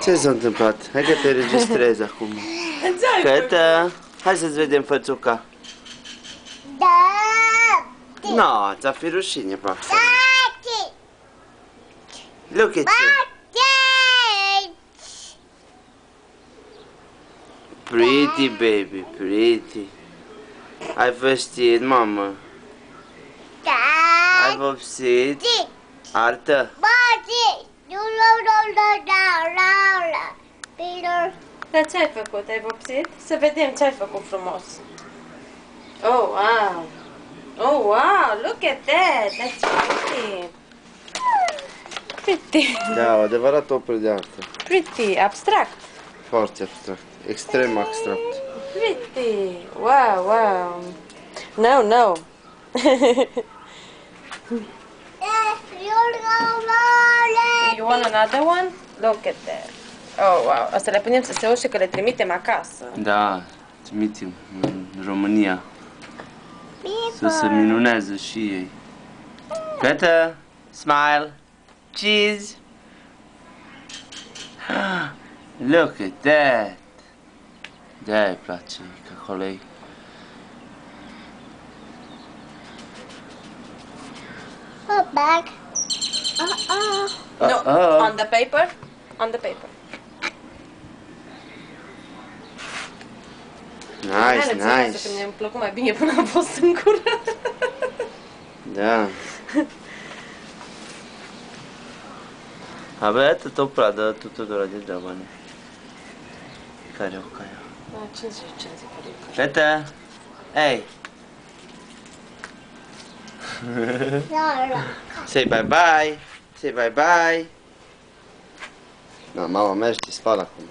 Ce s-a întâmplat? Hai că te registrezi acum. Cătă, hai să-ți vedem fățuca. Da. No, ți-a fi rușine, Paxa. Look at you. Pretty baby, pretty. Ai văstit, mamă? Ai vopsit? Artă? Dar ce ai făcut? Ai vopsit? Să vedem ce ai făcut frumos. Oh, wow! Oh, wow! Look at that! That's pretty! Pretty! Da, o adevărat opere de artă. Pretty! Abstract! Foarte abstract. Extrem abstract. Pretty! Wow, wow! No, no! You want another one? Look at that! Oh, wow! O să le punem să se ușe că le trimitem acasă. Da, trimitem în România. Să se minunează și ei. Gata? Smile. Cheese. Look at that. Da, îi place cacolei. Back. No, on the paper? On the paper. Nice, nice. Că mi-a plăcut mai bine până am fost în cură. Da. Avea tot pradă, tuturor de dăvane. Care o caia? 50. Fete! Hey! Say bye bye! Say bye bye! No, mama mea își spală acum.